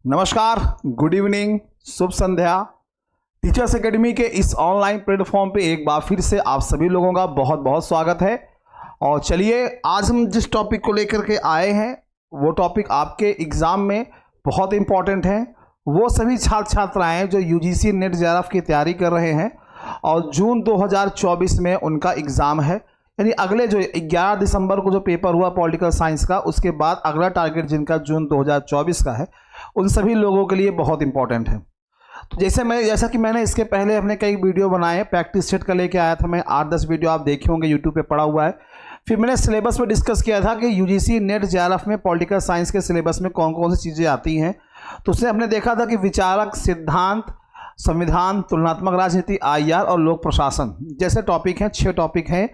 नमस्कार, good evening, शुभ संध्या। Teachers academy के इस ऑनलाइन प्लेटफॉर्म पे एक बार फिर से आप सभी लोगों का बहुत बहुत स्वागत है। और चलिए, आज हम जिस टॉपिक को लेकर के आए हैं वो टॉपिक आपके एग्ज़ाम में बहुत इम्पॉर्टेंट है। वो सभी छात्र छात्राएँ जो यूजीसी नेट जेआरएफ की तैयारी कर रहे हैं और जून 2024 में उनका एग्ज़ाम है, यानी अगले जो 11 दिसंबर को जो पेपर हुआ पॉलिटिकल साइंस का, उसके बाद अगला टारगेट जिनका जून 2024 का है, उन सभी लोगों के लिए बहुत इंपॉर्टेंट है। तो जैसा कि मैंने इसके पहले अपने कई वीडियो बनाए, प्रैक्टिस सेट का लेके आया था मैं, 8-10 वीडियो आप देखे होंगे, यूट्यूब पे पड़ा हुआ है। फिर मैंने सिलेबस में डिस्कस किया था कि यूजीसी नेट जेआरएफ में पॉलिटिकल साइंस के सिलेबस में कौन कौन सी चीज़ें आती हैं। तो उसमें हमने देखा था कि विचारक, सिद्धांत, संविधान, तुलनात्मक राजनीति, आईआर और लोक प्रशासन जैसे टॉपिक हैं, 6 टॉपिक हैं।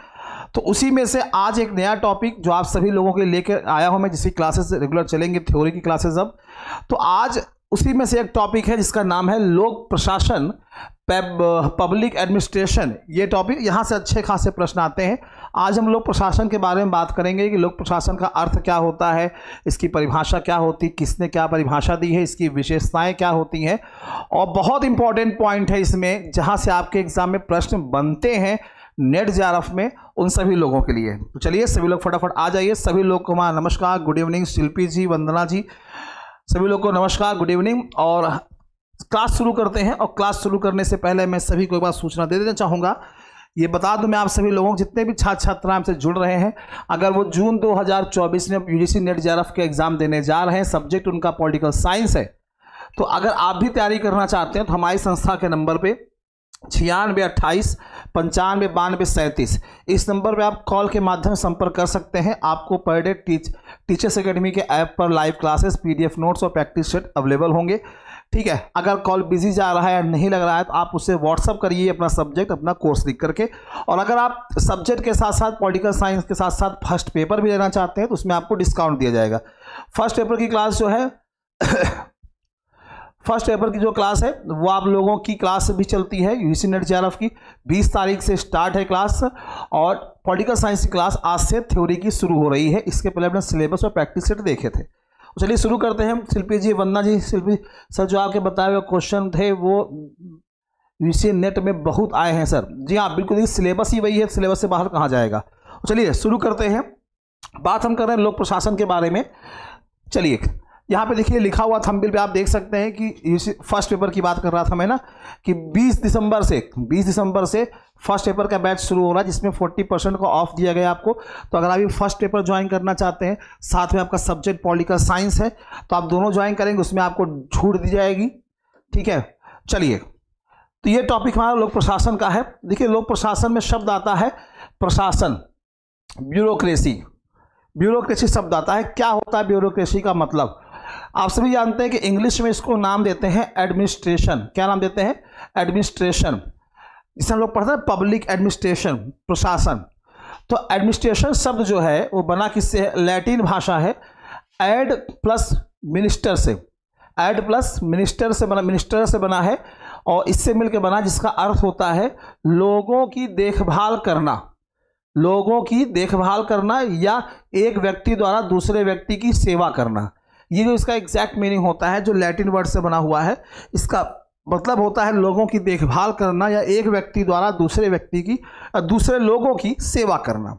तो उसी में से आज एक नया टॉपिक जो आप सभी लोगों के लिए लेकर आया हूं मैं, जिसकी क्लासेस रेगुलर चलेंगे, थ्योरी की क्लासेस अब। तो आज उसी में से एक टॉपिक है जिसका नाम है लोक प्रशासन, पब्लिक एडमिनिस्ट्रेशन। ये टॉपिक, यहाँ से अच्छे खासे प्रश्न आते हैं। आज हम लोक प्रशासन के बारे में बात करेंगे कि लोक प्रशासन का अर्थ क्या होता है, इसकी परिभाषा क्या होती, किसने क्या परिभाषा दी है, इसकी विशेषताएं क्या होती हैं। और बहुत इंपॉर्टेंट पॉइंट है इसमें, जहाँ से आपके एग्जाम में प्रश्न बनते हैं नेट जेआरएफ में, उन सभी लोगों के लिए। तो चलिए सभी लोग फटाफट आ जाइए। सभी लोग को हमारा नमस्कार, गुड इवनिंग। शिल्पी जी, वंदना जी, सभी लोग को नमस्कार, गुड इवनिंग। और क्लास शुरू करते हैं। और क्लास शुरू करने से पहले मैं सभी को एक बार सूचना दे देना चाहूँगा। ये बता दूं मैं आप सभी लोगों, जितने भी छात्र छात्राएं हमसे जुड़ रहे हैं, अगर वो जून 2024 में यूजीसी नेट जेआरएफ के एग्जाम देने जा रहे हैं, सब्जेक्ट उनका पॉलिटिकल साइंस है, तो अगर आप भी तैयारी करना चाहते हैं तो हमारी संस्था के नंबर पे 9628 95 92 37, इस नंबर पे आप कॉल के माध्यम से संपर्क कर सकते हैं। आपको पर डे टीचर्स एकेडमी के ऐप पर लाइव क्लासेस, पीडीएफ नोट्स और प्रैक्टिस सेट अवेलेबल होंगे। ठीक है, अगर कॉल बिजी जा रहा है या नहीं लग रहा है तो आप उससे व्हाट्सअप करिए अपना सब्जेक्ट, अपना कोर्स लिख करके। और अगर आप सब्जेक्ट के साथ साथ पॉलिटिकल साइंस के साथ साथ फर्स्ट पेपर भी लेना चाहते हैं तो उसमें आपको डिस्काउंट दिया जाएगा। फर्स्ट पेपर की क्लास जो है फर्स्ट पेपर की जो क्लास है वो आप लोगों की क्लास भी चलती है यूजीसी नेट जेआरएफ की। 20 तारीख से स्टार्ट है क्लास, और पॉलिटिकल साइंस की क्लास आज से थ्योरी की शुरू हो रही है। इसके पहले अपने सिलेबस और प्रैक्टिस सेट देखे थे। चलिए शुरू करते हैं। शिल्पी जी, वंदना जी, शिल्पी सर, जो आपके बताए हुए क्वेश्चन थे वो यूजीसी नेट में बहुत आए हैं सर। जी हाँ, बिल्कुल, ये सिलेबस ही वही है, सिलेबस से बाहर कहाँ जाएगा। चलिए शुरू करते हैं। बात हम कर रहे हैं लोक प्रशासन के बारे में। चलिए, यहाँ पे देखिए लिखा हुआ थंबनेल पे आप देख सकते हैं कि फर्स्ट पेपर की बात कर रहा था मैं ना, कि 20 दिसंबर से फर्स्ट पेपर का बैच शुरू हो रहा है, जिसमें 40% का ऑफ दिया गया आपको। तो अगर आप ये फर्स्ट पेपर ज्वाइन करना चाहते हैं, साथ में आपका सब्जेक्ट पॉलिटिकल साइंस है, तो आप दोनों ज्वाइन करेंगे, उसमें आपको छूट दी जाएगी। ठीक है, चलिए, तो ये टॉपिक हमारा लोक प्रशासन का है। देखिए, लोक प्रशासन में शब्द आता है प्रशासन, ब्यूरोक्रेसी शब्द आता है। क्या होता है ब्यूरोक्रेसी का मतलब? आप सभी जानते हैं कि इंग्लिश में इसको नाम देते हैं एडमिनिस्ट्रेशन। क्या नाम देते हैं? एडमिनिस्ट्रेशन, जिसे हम लोग पढ़ते हैं पब्लिक एडमिनिस्ट्रेशन, प्रशासन। तो एडमिनिस्ट्रेशन शब्द जो है वो बना किससे है? लैटिन भाषा है, एड प्लस मिनिस्टर से, मिनिस्टर से बना है, और इससे मिलकर बना, जिसका अर्थ होता है लोगों की देखभाल करना, या एक व्यक्ति द्वारा दूसरे व्यक्ति की सेवा करना। ये जो इसका एग्जैक्ट मीनिंग होता है, जो लैटिन वर्ड से बना हुआ है, इसका मतलब होता है लोगों की देखभाल करना या एक व्यक्ति द्वारा दूसरे लोगों की सेवा करना।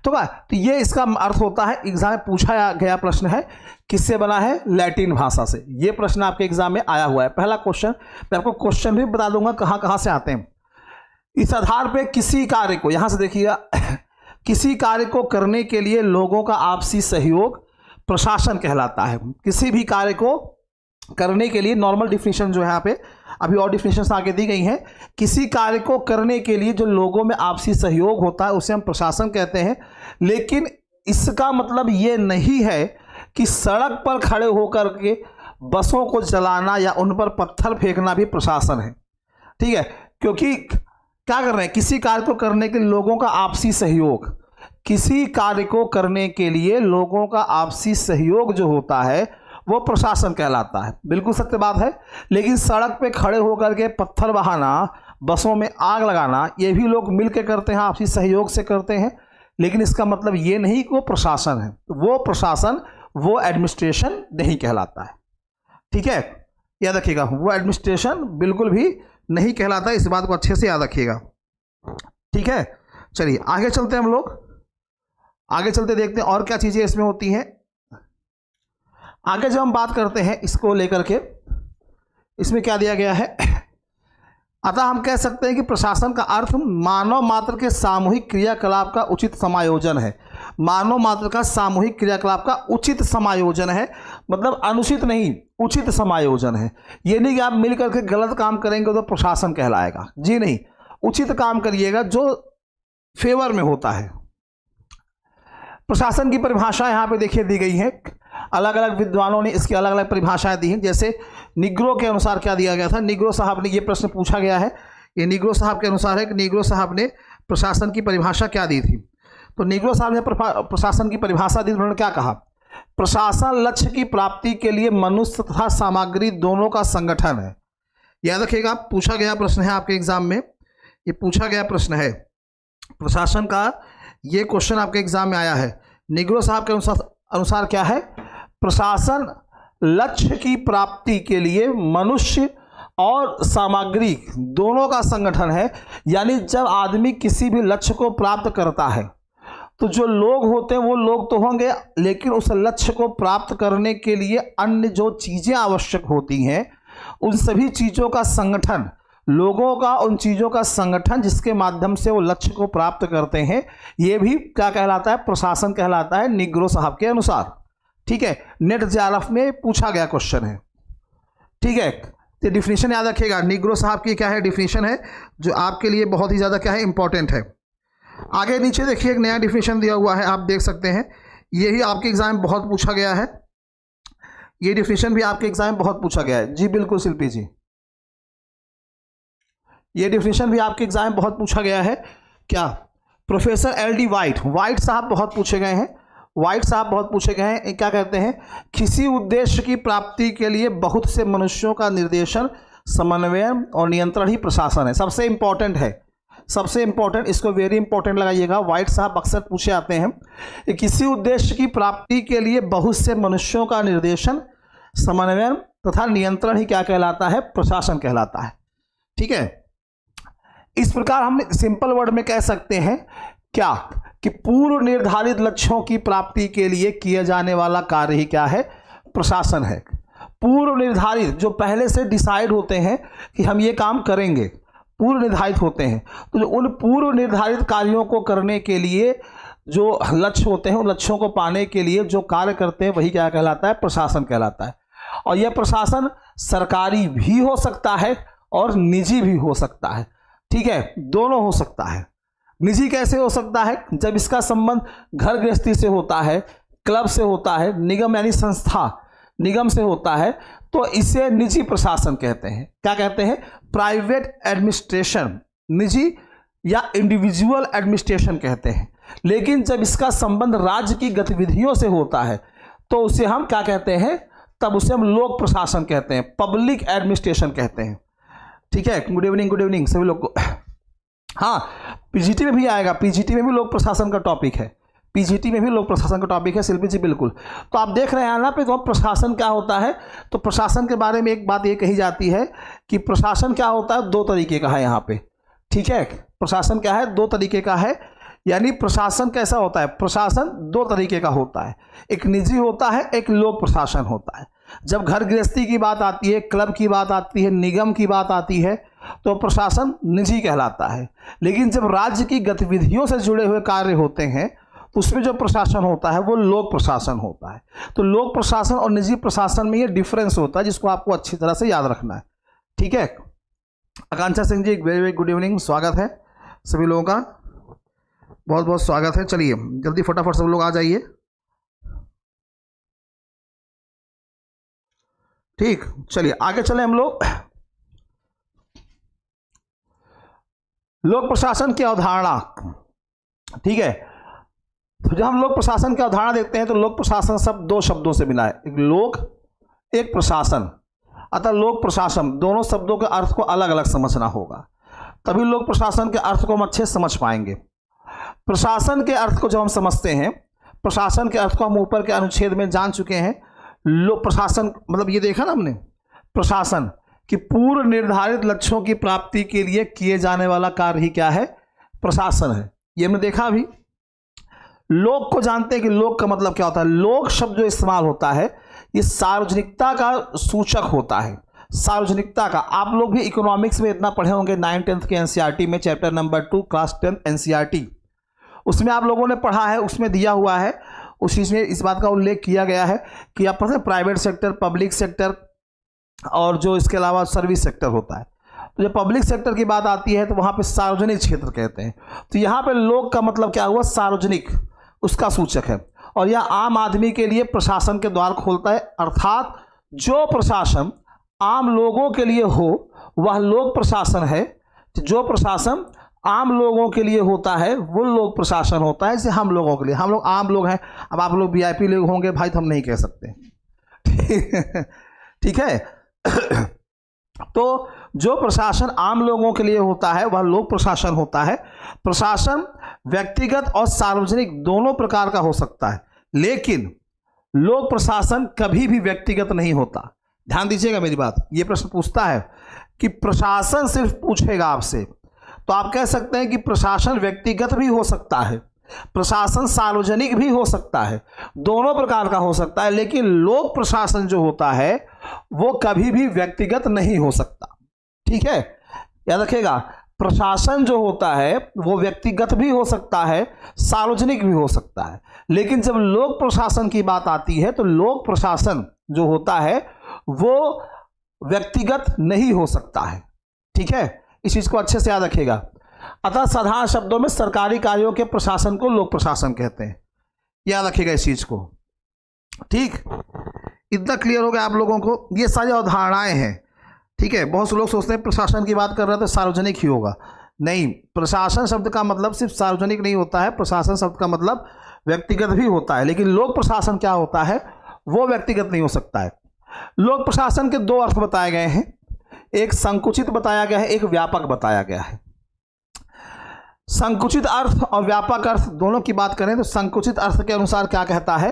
तो ये इसका अर्थ होता है। एग्जाम में पूछा गया प्रश्न है, किससे बना है? लैटिन भाषा से। ये प्रश्न आपके एग्जाम में आया हुआ है। पहला क्वेश्चन, मैं आपको क्वेश्चन भी बता दूंगा कहाँ से आते हैं। इस आधार पर किसी कार्य को, यहां से देखिएगा, किसी कार्य को करने के लिए लोगों का आपसी सहयोग प्रशासन कहलाता है। किसी भी कार्य को करने के लिए, नॉर्मल डिफिनेशन जो है यहाँ पे, अभी और डिफिनेशन आगे दी गई हैं। किसी कार्य को करने के लिए जो लोगों में आपसी सहयोग होता है उसे हम प्रशासन कहते हैं। लेकिन इसका मतलब ये नहीं है कि सड़क पर खड़े होकर के बसों को चलाना या उन पर पत्थर फेंकना भी प्रशासन है। ठीक है, क्योंकि क्या कर रहे हैं? किसी कार्य को करने के लिए लोगों का आपसी सहयोग, किसी कार्य को करने के लिए लोगों का आपसी सहयोग जो होता है वो प्रशासन कहलाता है। बिल्कुल सत्य बात है। लेकिन सड़क पे खड़े होकर के पत्थर बहाना, बसों में आग लगाना, ये भी लोग मिलकर करते हैं, आपसी सहयोग से करते हैं। लेकिन इसका मतलब ये नहीं कि वो प्रशासन है। वो प्रशासन, वो एडमिनिस्ट्रेशन नहीं कहलाता है। ठीक है, याद रखिएगा, वो एडमिनिस्ट्रेशन बिल्कुल भी नहीं कहलाता, इस बात को अच्छे से याद रखिएगा। ठीक है, चलिए आगे चलते हैं हम लोग, आगे चलते देखते हैं और क्या चीज़ें इसमें होती हैं। आगे जब हम बात करते हैं इसको लेकर के, इसमें क्या दिया गया है, अतः हम कह सकते हैं कि प्रशासन का अर्थ मानव मात्र के सामूहिक क्रियाकलाप का उचित समायोजन है। मानव मात्र का सामूहिक क्रियाकलाप का उचित समायोजन है, मतलब अनुचित नहीं, उचित समायोजन है। ये नहीं कि आप मिल करके गलत काम करेंगे तो प्रशासन कहलाएगा, जी नहीं, उचित काम करिएगा जो फेवर में होता है। प्रशासन की परिभाषा यहाँ पे देखिए दी गई है, अलग अलग विद्वानों ने इसकी अलग अलग परिभाषाएं दी हैं। जैसे निग्रो के अनुसार क्या दिया गया था, निग्रो साहब ने, ये प्रश्न पूछा गया है, ये निग्रो साहब के अनुसार है कि निग्रो साहब ने प्रशासन की परिभाषा क्या दी थी। तो निग्रो साहब ने प्रशासन की परिभाषा दी, उन्होंने क्या कहा, प्रशासन लक्ष्य की प्राप्ति के लिए मनुष्य तथा सामग्री दोनों का संगठन है। याद रखिएगा, पूछा गया प्रश्न है आपके एग्जाम में, ये पूछा गया प्रश्न है प्रशासन का, ये क्वेश्चन आपके एग्जाम में आया है। निग्रो साहब के अनुसार क्या है, प्रशासन लक्ष्य की प्राप्ति के लिए मनुष्य और सामग्री दोनों का संगठन है। यानी जब आदमी किसी भी लक्ष्य को प्राप्त करता है तो जो लोग होते हैं वो लोग तो होंगे, लेकिन उस लक्ष्य को प्राप्त करने के लिए अन्य जो चीज़ें आवश्यक होती हैं उन सभी चीज़ों का संगठन, लोगों का उन चीज़ों का संगठन जिसके माध्यम से वो लक्ष्य को प्राप्त करते हैं, ये भी क्या कहलाता है, प्रशासन कहलाता है निग्रो साहब के अनुसार। ठीक है, नेट जेआरएफ में पूछा गया क्वेश्चन है। ठीक है, तो डिफिनीशन याद रखिएगा, निग्रो साहब की क्या है डिफिनीशन है, जो आपके लिए बहुत ही ज़्यादा क्या है, इंपॉर्टेंट है। आगे नीचे देखिए एक नया डिफिनीशन दिया हुआ है, आप देख सकते हैं, यही आपके एग्जाम में बहुत पूछा गया है, ये डिफिनीशन भी आपके एग्जाम में बहुत पूछा गया है। जी बिल्कुल शिल्पी जी, ये डिफिनीशन भी आपके एग्जाम में बहुत पूछा गया है। क्या, प्रोफेसर LD वाइट साहब बहुत पूछे गए हैं, वाइट साहब बहुत पूछे गए हैं। क्या कहते हैं, किसी उद्देश्य की प्राप्ति के लिए बहुत से मनुष्यों का निर्देशन, समन्वय और नियंत्रण ही प्रशासन है। सबसे इंपॉर्टेंट है, सबसे इंपॉर्टेंट, इसको वेरी इंपॉर्टेंट लगाइएगा। वाइट साहब अक्सर पूछे आते हैं कि किसी उद्देश्य की प्राप्ति के लिए बहुत से मनुष्यों का निर्देशन, समन्वय तथा नियंत्रण ही क्या कहलाता है, प्रशासन कहलाता है। ठीक है, इस प्रकार हम सिंपल वर्ड में कह सकते हैं क्या, कि पूर्व निर्धारित लक्ष्यों की प्राप्ति के लिए किया जाने वाला कार्य ही क्या है, प्रशासन है। पूर्व निर्धारित, जो पहले से डिसाइड होते हैं कि हम ये काम करेंगे, पूर्व निर्धारित होते हैं, तो जो उन पूर्व निर्धारित कार्यों को करने के लिए जो लक्ष्य होते हैं, उन लक्ष्यों को पाने के लिए जो कार्य करते हैं वही क्या कहलाता है, प्रशासन कहलाता है। और यह प्रशासन सरकारी भी हो सकता है और निजी भी हो सकता है। ठीक है, दोनों हो सकता है। निजी कैसे हो सकता है, जब इसका संबंध घर गृहस्थी से होता है, क्लब से होता है, निगम यानी संस्था, निगम से होता है, तो इसे निजी प्रशासन कहते हैं। क्या कहते हैं, प्राइवेट एडमिनिस्ट्रेशन, निजी या इंडिविजुअल एडमिनिस्ट्रेशन कहते हैं। लेकिन जब इसका संबंध राज्य की गतिविधियों से होता है तो उसे हम क्या कहते हैं, तब उसे हम लोक प्रशासन कहते हैं, पब्लिक एडमिनिस्ट्रेशन कहते हैं। ठीक है, गुड इवनिंग सभी लोग को। हाँ, पीजीटी में भी आएगा, पीजीटी में भी लोक प्रशासन का टॉपिक है, पीजीटी में भी लोक प्रशासन का टॉपिक है शिल्पी जी, बिल्कुल। तो आप देख रहे हैं ना पे, तो प्रशासन क्या होता है, तो प्रशासन के बारे में एक बात ये कही जाती है कि प्रशासन क्या होता है, दो तरीके का है यहाँ पे। ठीक है, प्रशासन क्या है, दो तरीके का है। यानी प्रशासन कैसा होता है, प्रशासन दो तरीके का होता है, एक निजी होता है, एक लोक प्रशासन होता है। जब घर गृहस्थी की बात आती है, क्लब की बात आती है, निगम की बात आती है, तो प्रशासन निजी कहलाता है। लेकिन जब राज्य की गतिविधियों से जुड़े हुए कार्य होते हैं तो उसमें जो प्रशासन होता है वो लोक प्रशासन होता है। तो लोक प्रशासन और निजी प्रशासन में ये डिफरेंस होता है, जिसको आपको अच्छी तरह से याद रखना है। ठीक है, Akanksha Singh ji, very very good evening, स्वागत है सभी लोगों का, बहुत बहुत स्वागत है। चलिए जल्दी फटाफट सब लोग आ जाइए। ठीक, चलिए आगे चले हम लोग। लोक प्रशासन की अवधारणा, ठीक है, तो जब हम लोक प्रशासन की अवधारणा देखते हैं तो लोक प्रशासन शब्द दो शब्दों से मिला है, एक लोक, एक प्रशासन। अतः लोक प्रशासन दोनों शब्दों के अर्थ को अलग अलग समझना होगा, तभी लोक प्रशासन के अर्थ को हम अच्छे से समझ पाएंगे। प्रशासन के अर्थ को जब हम समझते हैं, प्रशासन के अर्थ को हम ऊपर के अनुच्छेद में जान चुके हैं, लोक प्रशासन मतलब ये देखा ना हमने, प्रशासन कि पूर्व निर्धारित लक्ष्यों की प्राप्ति के लिए किए जाने वाला कार्य ही क्या है, प्रशासन है। ये हमने देखा अभी। लोक को जानते हैं कि लोक का मतलब क्या होता है। लोक शब्द जो इस्तेमाल होता है ये सार्वजनिकता का सूचक होता है, सार्वजनिकता का। आप लोग भी इकोनॉमिक्स में इतना पढ़े होंगे 9th-10th के एनसीईआरटी में, चैप्टर नंबर 2 क्लास 10 एनसीईआरटी, उसमें आप लोगों ने पढ़ा है, उसमें दिया हुआ है, उस चीज़ में इस बात का उल्लेख किया गया है कि आप पता है प्राइवेट सेक्टर, पब्लिक सेक्टर और जो इसके अलावा सर्विस सेक्टर होता है। तो जब पब्लिक सेक्टर की बात आती है तो वहाँ पे सार्वजनिक क्षेत्र कहते हैं। तो यहाँ पे लोक का मतलब क्या हुआ, सार्वजनिक, उसका सूचक है। और यह आम आदमी के लिए प्रशासन के द्वार खोलता है, अर्थात जो प्रशासन आम लोगों के लिए हो वह लोक प्रशासन है। जो प्रशासन आम लोगों के लिए होता है वो लोक प्रशासन होता है। जैसे हम लोगों के लिए, हम लोग आम लोग हैं, अब आप लोग वीआईपी लोग होंगे भाई तो हम नहीं कह सकते, ठीक है। तो जो प्रशासन आम लोगों के लिए होता है वह लोक प्रशासन होता है। प्रशासन व्यक्तिगत और सार्वजनिक दोनों प्रकार का हो सकता है, लेकिन लोक प्रशासन कभी भी व्यक्तिगत नहीं होता। ध्यान दीजिएगा मेरी बात। ये प्रश्न पूछता है कि प्रशासन सिर्फ पूछेगा आपसे, तो आप कह सकते हैं कि प्रशासन व्यक्तिगत भी हो सकता है, प्रशासन सार्वजनिक भी हो सकता है, दोनों प्रकार का हो सकता है, लेकिन लोक प्रशासन जो होता है वो कभी भी व्यक्तिगत नहीं हो सकता। ठीक है, याद रखिएगा। प्रशासन जो होता है वो व्यक्तिगत भी हो सकता है, सार्वजनिक भी हो सकता है, लेकिन जब लोक प्रशासन की बात आती है तो लोक प्रशासन जो होता है वो व्यक्तिगत नहीं हो सकता है। ठीक है, इस चीज को अच्छे से याद रखिएगा। अतः साधारण शब्दों में सरकारी कार्यों के प्रशासन को लोक प्रशासन कहते हैं। याद रखिएगा इस चीज को। ठीक, इतना क्लियर हो गया आप लोगों को। ये सारी अवधारणाएं हैं। ठीक है, बहुत से लोग सोचते हैं प्रशासन की बात कर रहे हैं तो सार्वजनिक ही होगा। नहीं, प्रशासन शब्द का मतलब सिर्फ सार्वजनिक नहीं होता है, प्रशासन शब्द का मतलब व्यक्तिगत भी होता है, लेकिन लोक प्रशासन क्या होता है वो व्यक्तिगत नहीं हो सकता है। लोक प्रशासन के दो अर्थ बताए गए हैं, एक संकुचित बताया गया है, एक व्यापक बताया गया है। संकुचित अर्थ और व्यापक अर्थ दोनों की बात करें तो संकुचित अर्थ के अनुसार क्या कहता है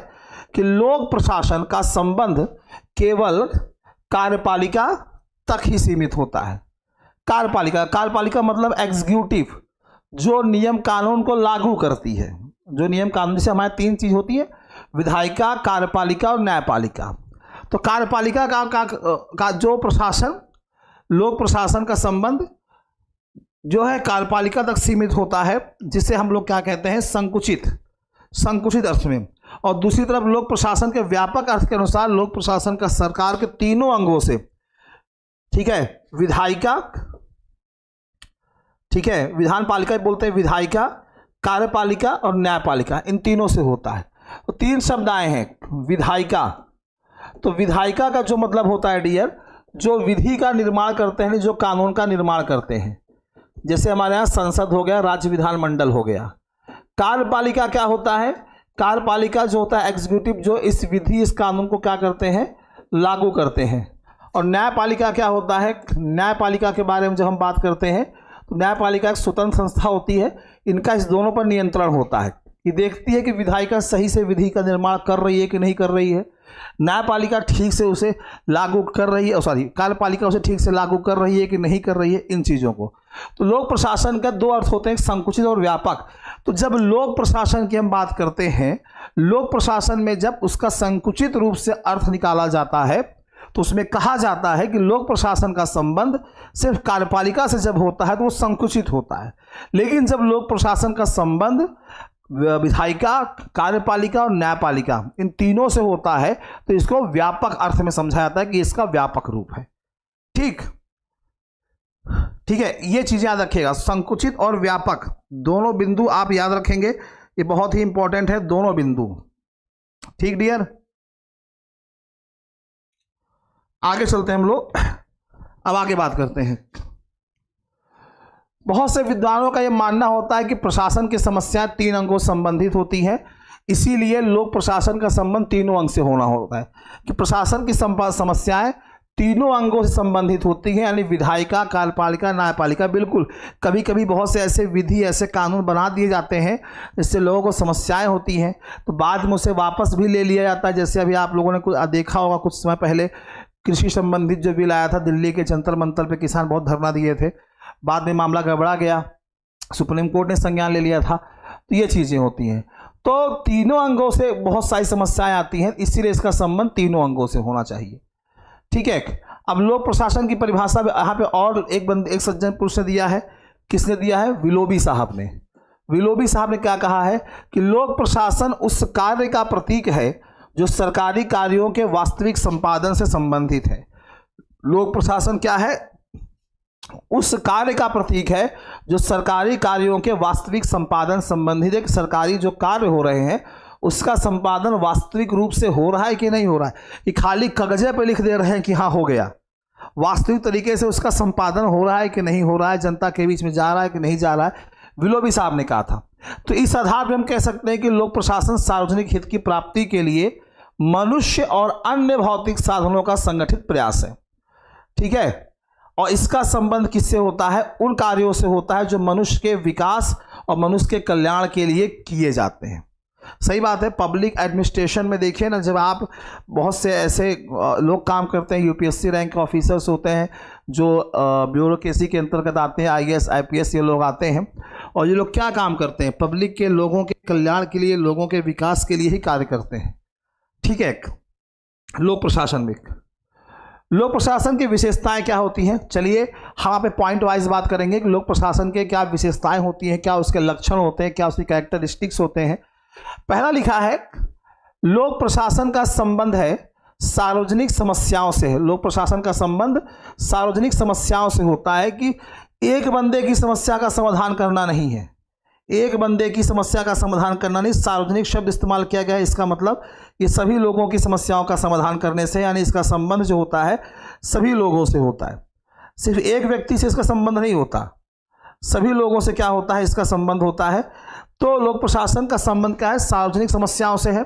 कि लोक प्रशासन का संबंध केवल कार्यपालिका तक ही सीमित होता है। कार्यपालिका मतलब एग्जीक्यूटिव, जो नियम कानून को लागू करती है, जो नियम कानून, जैसे हमारे 3 चीज होती है, विधायिका, कार्यपालिका और न्यायपालिका। तो कार्यपालिका का जो प्रशासन, लोक प्रशासन का संबंध जो है कार्यपालिका तक सीमित होता है, जिसे हम लोग क्या कहते हैं, संकुचित अर्थ में। और दूसरी तरफ लोक प्रशासन के व्यापक अर्थ के अनुसार लोक प्रशासन का सरकार के तीनों अंगों से, ठीक है, विधायिका, ठीक है, विधान पालिका बोलते हैं, विधायिका, कार्यपालिका और न्यायपालिका, इन तीनों से होता है। तो 3 शब्द आए हैं। विधायिका, तो विधायिका का जो मतलब होता है डियर, जो विधि का निर्माण करते हैं, जो कानून का निर्माण करते हैं, जैसे हमारे यहाँ संसद हो गया, राज्य विधानमंडल हो गया। कार्यपालिका क्या होता है, कार्यपालिका जो होता है एग्जीक्यूटिव, जो इस विधि, इस कानून को क्या करते हैं, लागू करते हैं। और न्यायपालिका क्या होता है, न्यायपालिका के बारे में जब हम बात करते हैं तो न्यायपालिका एक स्वतंत्र संस्था होती है, इनका इस दोनों पर नियंत्रण होता है, कि देखती है कि विधायिका सही से विधि का निर्माण कर रही है कि नहीं कर रही है, न्यायपालिका ठीक से उसे लागू कर रही है, कार्यपालिका उसे ठीक से लागू कर रही है कि नहीं कर रही है, इन चीज़ों को। तो लोक प्रशासन का 2 अर्थ होते हैं, संकुचित और व्यापक। तो जब लोक प्रशासन की हम बात करते हैं, लोक प्रशासन में जब उसका संकुचित रूप से अर्थ निकाला जाता है तो उसमें कहा जाता है कि लोक प्रशासन का संबंध सिर्फ कार्यपालिका से जब होता है तो वो संकुचित होता है, लेकिन जब लोक प्रशासन का संबंध विधायिका, कार्यपालिका और न्यायपालिका, इन तीनों से होता है तो इसको व्यापक अर्थ में समझा जाता है कि इसका व्यापक रूप है। ठीक है, ये चीजें याद रखिएगा। संकुचित और व्यापक दोनों बिंदु आप याद रखेंगे, ये बहुत ही इंपॉर्टेंट है, दोनों बिंदु। ठीक डियर, आगे चलते हैं हम लोग। अब आगे बात करते हैं। बहुत से विद्वानों का यह मानना होता है कि प्रशासन की समस्याएं 3 अंगों से संबंधित होती हैं, इसीलिए लोक प्रशासन का संबंध तीनों अंग से होना होता है, कि प्रशासन की समस्याएं तीनों अंगों से संबंधित होती है, यानी विधायिका, कार्यपालिका, न्यायपालिका। बिल्कुल, कभी कभी बहुत से ऐसे विधि, ऐसे कानून बना दिए जाते हैं जिससे लोगों को समस्याएं होती हैं, तो बाद में उसे वापस भी ले लिया जाता है। जैसे अभी आप लोगों ने कुछ देखा होगा, कुछ समय पहले कृषि संबंधित जो बिल आया था, दिल्ली के जंतर मंतर पे किसान बहुत धरना दिए थे, बाद में मामला गड़बड़ा गया, सुप्रीम कोर्ट ने संज्ञान ले लिया था। तो ये चीज़ें होती हैं। तो तीनों अंगों से बहुत सारी समस्याएं आती हैं, इसीलिए इसका संबंध तीनों अंगों से होना चाहिए। ठीक है। अब लोक प्रशासन की परिभाषा यहाँ पे और एक सज्जन पुरुष ने दिया है। किसने दिया है? विलोबी साहब ने। विलोबी साहब ने क्या कहा है कि लोक प्रशासन उस कार्य का प्रतीक है जो सरकारी कार्यों के वास्तविक संपादन से संबंधित है। लोक प्रशासन क्या है? उस कार्य का प्रतीक है जो सरकारी कार्यों के वास्तविक संपादन संबंधित है। सरकारी जो कार्य हो रहे हैं उसका संपादन वास्तविक रूप से हो रहा है कि नहीं हो रहा है, कि खाली कागजे पे लिख दे रहे हैं कि हाँ हो गया, वास्तविक तरीके से उसका संपादन हो रहा है कि नहीं हो रहा है, जनता के बीच में जा रहा है कि नहीं जा रहा है, विलोबी साहब ने कहा था। तो इस आधार पर हम कह सकते हैं कि लोक प्रशासन सार्वजनिक हित की प्राप्ति के लिए मनुष्य और अन्य भौतिक साधनों का संगठित प्रयास है। ठीक है। और इसका संबंध किससे होता है? उन कार्यों से होता है जो मनुष्य के विकास और मनुष्य के कल्याण के लिए किए जाते हैं। सही बात है। पब्लिक एडमिनिस्ट्रेशन में देखिए ना, जब आप बहुत से ऐसे लोग काम करते हैं, यूपीएससी रैंक के ऑफिसर्स होते हैं जो ब्यूरोक्रेसी के अंतर्गत आते हैं, आईएएस आईपीएस ये लोग आते हैं, और ये लोग क्या काम करते हैं? पब्लिक के, लोगों के कल्याण के लिए, लोगों के विकास के लिए ही कार्य करते हैं। ठीक है। लोक प्रशासन में लोक प्रशासन की विशेषताएं क्या होती हैं? चलिए हम यहाँ पे पॉइंट वाइज बात करेंगे कि लोक प्रशासन के क्या विशेषताएं होती हैं, क्या उसके लक्षण होते हैं, क्या उसकी कैरेक्टरिस्टिक्स होते हैं। पहला लिखा है, लोक प्रशासन का संबंध है सार्वजनिक समस्याओं से है। लोक प्रशासन का संबंध सार्वजनिक समस्याओं से होता है, कि एक बंदे की समस्या का समाधान करना नहीं है, एक बंदे की समस्या का समाधान करना नहीं। सार्वजनिक शब्द इस्तेमाल किया गया है, इसका मतलब ये सभी लोगों की समस्याओं का समाधान करने से, यानी इसका संबंध जो होता है सभी लोगों से होता है, सिर्फ एक व्यक्ति से इसका संबंध नहीं होता, सभी लोगों से क्या होता है? इसका संबंध होता है। तो लोक प्रशासन का संबंध क्या है? सार्वजनिक समस्याओं से है।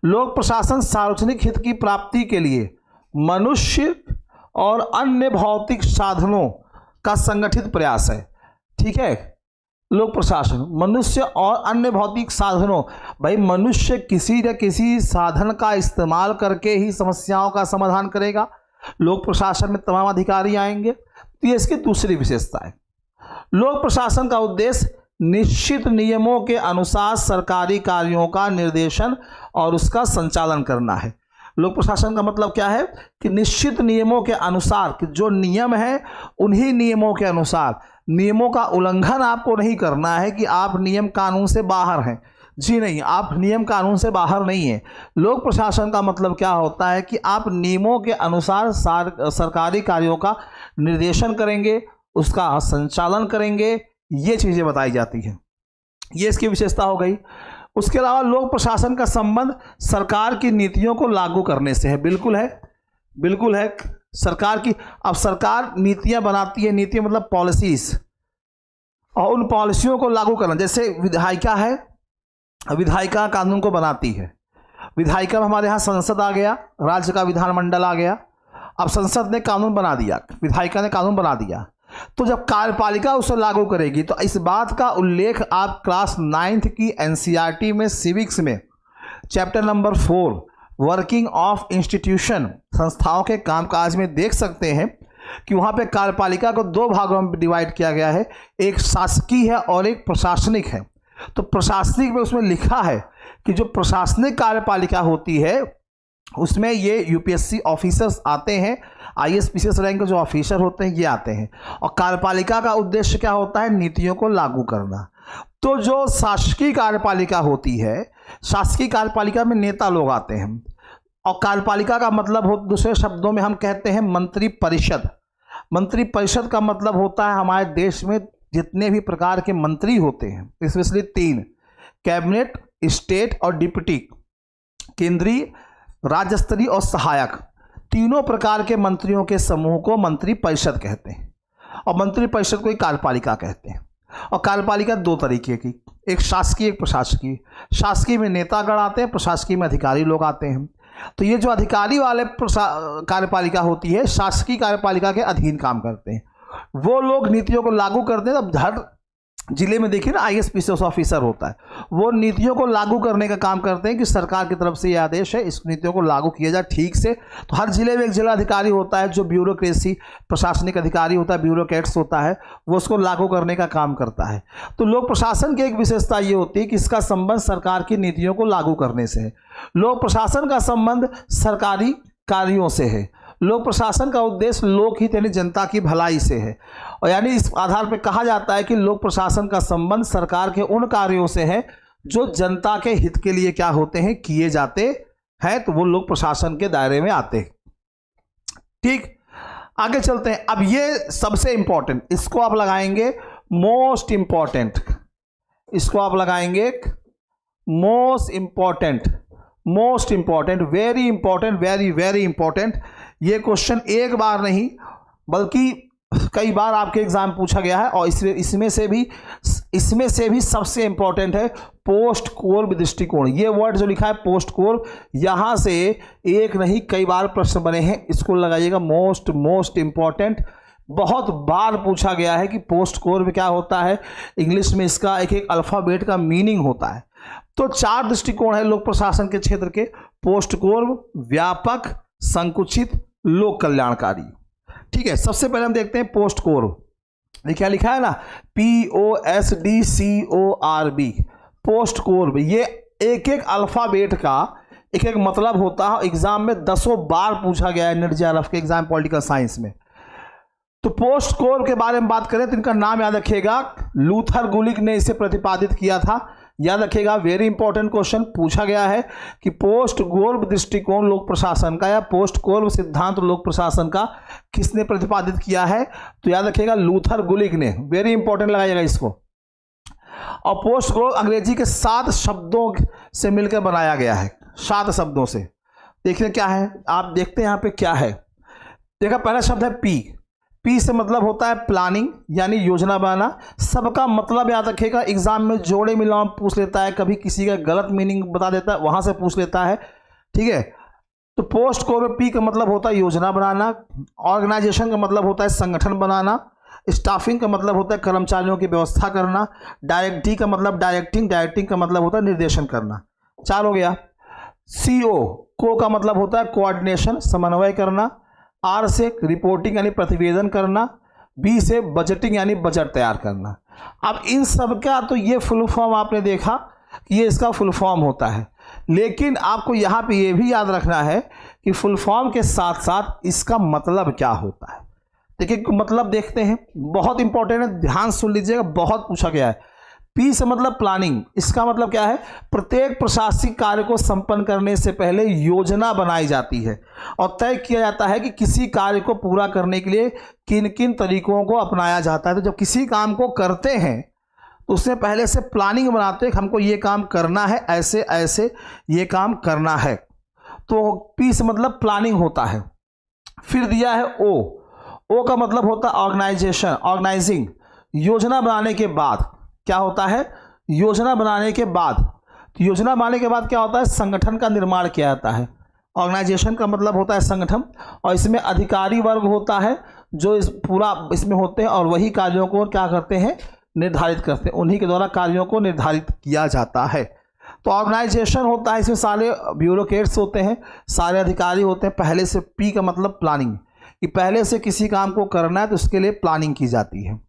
लोक प्रशासन सार्वजनिक हित की प्राप्ति के लिए मनुष्य और अन्य भौतिक साधनों का संगठित प्रयास है। ठीक है। लोक प्रशासन मनुष्य और अन्य भौतिक साधनों, भाई मनुष्य किसी न किसी साधन का इस्तेमाल करके ही समस्याओं का समाधान करेगा। लोक प्रशासन में तमाम अधिकारी आएंगे। तो ये इसकी दूसरी विशेषता है। लोक प्रशासन का उद्देश्य निश्चित नियमों के अनुसार सरकारी कार्यों का निर्देशन और उसका संचालन करना है। लोक प्रशासन का मतलब क्या है? कि निश्चित नियमों के अनुसार, कि जो नियम है उन्हीं नियमों के अनुसार, नियमों का उल्लंघन आपको नहीं करना है कि आप नियम कानून से बाहर हैं। जी नहीं, आप नियम कानून से बाहर नहीं हैं। लोक प्रशासन का मतलब क्या होता है? कि आप नियमों के अनुसार सरकारी कार्यों का निर्देशन करेंगे, उसका संचालन करेंगे, ये चीज़ें बताई जाती हैं। ये इसकी विशेषता हो गई। उसके अलावा लोक प्रशासन का संबंध सरकार की नीतियों को लागू करने से है। बिल्कुल है, बिल्कुल है। सरकार की, अब सरकार नीतियां बनाती है, नीतियां मतलब पॉलिसीज, और उन पॉलिसियों को लागू करना। जैसे विधायिका है, विधायिका कानून को बनाती है। विधायिका में हमारे यहाँ संसद आ गया, राज्य का विधानमंडल आ गया। अब संसद ने कानून बना दिया, विधायिका ने कानून बना दिया, तो जब कार्यपालिका उसे लागू करेगी तो इस बात का उल्लेख आप क्लास 9th की एनसीईआरटी में सिविक्स में chapter number 4 working of institution, संस्थाओं के कामकाज में देख सकते हैं कि वहाँ पे कार्यपालिका को दो भागों में डिवाइड किया गया है, एक शासकीय है और एक प्रशासनिक है। तो प्रशासनिक में उसमें लिखा है कि जो प्रशासनिक कार्यपालिका होती है उसमें ये यूपीएससी ऑफिसर्स आते हैं, आईएएस पीसीएस रैंक के जो ऑफिसर होते हैं ये आते हैं, और कार्यपालिका का उद्देश्य क्या होता है? नीतियों को लागू करना। तो जो शासकीय कार्यपालिका होती है, शासकीय कार्यपालिका में नेता लोग आते हैं, और कार्यपालिका का मतलब हो, दूसरे शब्दों में हम कहते हैं मंत्री परिषद। मंत्री परिषद का मतलब होता है हमारे देश में जितने भी प्रकार के मंत्री होते हैं, स्पेशली 3, कैबिनेट, स्टेट और डिप्टी, केंद्रीय, राज्य स्तरीय और सहायक, तीनों प्रकार के मंत्रियों के समूह को मंत्री परिषद कहते हैं, और मंत्री परिषद को ही कार्यपालिका कहते हैं। और कार्यपालिका दो तरीके की, एक शासकीय एक प्रशासकीय। शासकीय में नेतागण आते हैं, प्रशासकीय में अधिकारी लोग आते हैं। तो ये जो अधिकारी वाले कार्यपालिका होती है, शासकीय कार्यपालिका के अधीन काम करते हैं, वो लोग नीतियों को लागू करते हैं। अब हर जिले में देखिए ना IAS ऑफिसर होता है, वो नीतियों को लागू करने का काम करते हैं कि सरकार की तरफ से ये आदेश है, इस नीतियों को लागू किया जाए ठीक से। तो हर जिले में एक जिला अधिकारी होता है जो ब्यूरोक्रेसी, प्रशासनिक अधिकारी होता है, ब्यूरोक्रेट्स होता है, वो उसको लागू करने का काम करता है। तो लोक प्रशासन की एक विशेषता ये होती है कि इसका संबंध सरकार की नीतियों को लागू करने से है। लोक प्रशासन का संबंध सरकारी कार्यों से है। लोक प्रशासन का उद्देश्य लोकहित यानी जनता की भलाई से है, और यानी इस आधार पर कहा जाता है कि लोक प्रशासन का संबंध सरकार के उन कार्यों से है जो जनता के हित के लिए क्या होते हैं, किए जाते हैं, तो वो लोक प्रशासन के दायरे में आते हैं। ठीक, आगे चलते हैं। अब ये सबसे इंपॉर्टेंट, इसको आप लगाएंगे मोस्ट इंपॉर्टेंट, इसको आप लगाएंगे most important, very important, very very important. ये क्वेश्चन एक बार नहीं बल्कि कई बार आपके एग्जाम पूछा गया है, और इसमें से भी सबसे इंपॉर्टेंट है पोस्ट कोर्ब दृष्टिकोण। ये वर्ड जो लिखा है पोस्ट कोर्ब, यहां से एक नहीं कई बार प्रश्न बने हैं, इसको लगाइएगा मोस्ट इंपॉर्टेंट। बहुत बार पूछा गया है कि पोस्ट कोर्ब क्या होता है, इंग्लिश में इसका एक अल्फाबेट का मीनिंग होता है। तो 4 दृष्टिकोण है लोक प्रशासन के क्षेत्र के: पोस्ट कोर्ब, व्यापक, संकुचित, लोक कल्याणकारी। ठीक है, सबसे पहले हम देखते हैं पोस्ट कोर्ब। ये क्या लिखा है ना, POSTCORB, पोस्ट कोर्ब। ये एक अल्फाबेट का एक मतलब होता है। एग्जाम में 10 बार पूछा गया है नेट JRF के एग्जाम पॉलिटिकल साइंस में। तो पोस्ट कोर्ब के बारे में बात करें तो इनका नाम याद रखिएगा, लूथर गुलिक ने इसे प्रतिपादित किया था। याद रखिएगा, वेरी इंपॉर्टेंट क्वेश्चन पूछा गया है कि पोस्ट कोर्ब दृष्टिकोण लोक प्रशासन का या पोस्ट कोर्ब सिद्धांत लोक प्रशासन का किसने प्रतिपादित किया है, तो याद रखिएगा लूथर गुलिक ने। वेरी इंपॉर्टेंट लगाइएगा इसको। और पोस्ट कोर्ब अंग्रेजी के 7 शब्दों से मिलकर बनाया गया है, 7 शब्दों से। देखिए क्या है, आप देखते हैं यहाँ पे क्या है। देखा, पहला शब्द है पी से मतलब होता है प्लानिंग यानी योजना बनाना। सबका मतलब याद रखिएगा, एग्जाम में जोड़े मिलान पूछ लेता है, कभी किसी का गलत मीनिंग बता देता है, वहां से पूछ लेता है। ठीक है, तो पोस्ट कोर्ब पी का मतलब होता है योजना बनाना, ऑर्गेनाइजेशन का मतलब होता है संगठन बनाना, स्टाफिंग का मतलब होता है कर्मचारियों की व्यवस्था करना, डायरेक्टिंग का मतलब डायरेक्टिंग का मतलब होता है निर्देशन करना। 4 हो गया। को का मतलब होता है कोऑर्डिनेशन, समन्वय करना। R से रिपोर्टिंग यानी प्रतिवेदन करना। B से बजटिंग यानी बजट तैयार करना। अब इन सब का तो ये फुल फॉर्म आपने देखा कि ये इसका फुल फॉर्म होता है, लेकिन आपको यहाँ पे ये भी याद रखना है कि फुल फॉर्म के साथ साथ इसका मतलब क्या होता है। देखिए मतलब देखते हैं, बहुत इंपॉर्टेंट है, ध्यान सुन लीजिएगा, बहुत पूछा गया है। P से मतलब प्लानिंग, इसका मतलब क्या है, प्रत्येक प्रशासनिक कार्य को संपन्न करने से पहले योजना बनाई जाती है और तय किया जाता है कि किसी कार्य को पूरा करने के लिए किन किन तरीकों को अपनाया जाता है। तो जब किसी काम को करते हैं तो उससे पहले से प्लानिंग बनाते हैं, हमको ये काम करना है, ऐसे ऐसे ये काम करना है। तो P से मतलब प्लानिंग होता है। फिर दिया है O का मतलब होता है ऑर्गेनाइजेशन, ऑर्गेनाइजिंग। योजना बनाने के बाद क्या होता है, योजना बनाने के बाद, तो योजना बनाने के बाद क्या होता है, संगठन का निर्माण किया जाता है। ऑर्गेनाइजेशन का मतलब होता है संगठन, और इसमें अधिकारी वर्ग होता है जो इस पूरा इसमें होते हैं और वही कार्यों को क्या करते हैं, निर्धारित करते हैं, उन्हीं के द्वारा कार्यों को निर्धारित किया जाता है। तो ऑर्गेनाइजेशन होता है, इसमें सारे ब्यूरोक्रेट्स होते हैं, सारे अधिकारी होते हैं। पहले से P का मतलब प्लानिंग, कि पहले से किसी काम को करना है तो उसके लिए प्लानिंग की जाती है।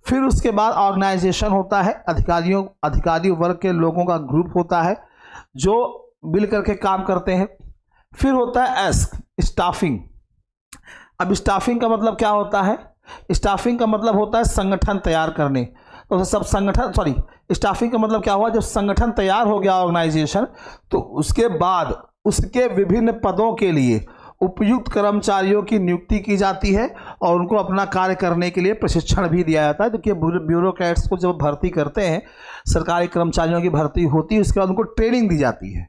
फिर उसके बाद ऑर्गेनाइजेशन होता है, अधिकारी वर्ग के लोगों का ग्रुप होता है जो मिल करके काम करते हैं। फिर होता है S स्टाफिंग। अब स्टाफिंग का मतलब क्या होता है, स्टाफिंग का मतलब होता है संगठन तैयार करने। तो सब संगठन स्टाफिंग का मतलब क्या हुआ, जब संगठन तैयार हो गया ऑर्गेनाइजेशन, तो उसके बाद उसके विभिन्न पदों के लिए उपयुक्त कर्मचारियों की नियुक्ति की जाती है और उनको अपना कार्य करने के लिए प्रशिक्षण भी दिया जाता है। तो क्या ब्यूरोक्रेट्स को जब भर्ती करते हैं, सरकारी कर्मचारियों की भर्ती होती है, उसके बाद उनको ट्रेनिंग दी जाती है।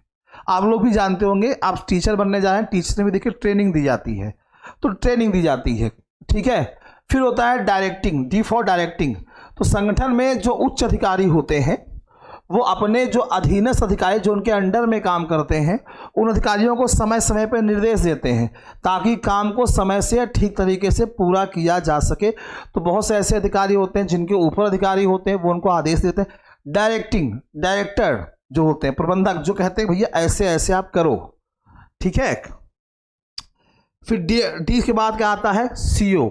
आप लोग भी जानते होंगे, आप टीचर बनने जा रहे हैं, टीचर में भी देखिए ट्रेनिंग दी जाती है, तो ट्रेनिंग दी जाती है। ठीक है, फिर होता है डायरेक्टिंग, D फॉर डायरेक्टिंग। तो संगठन में जो उच्च अधिकारी होते हैं वो अपने जो अधीनस्थ अधिकारी जो उनके अंडर में काम करते हैं उन अधिकारियों को समय समय पर निर्देश देते हैं ताकि काम को समय से ठीक तरीके से पूरा किया जा सके। तो बहुत से ऐसे अधिकारी होते हैं जिनके ऊपर अधिकारी होते हैं, वो उनको आदेश देते हैं। डायरेक्टर जो होते हैं, प्रबंधक, जो कहते हैं भैया ऐसे ऐसे आप करो, ठीक है। फिर डी के बाद क्या आता है? सीओ।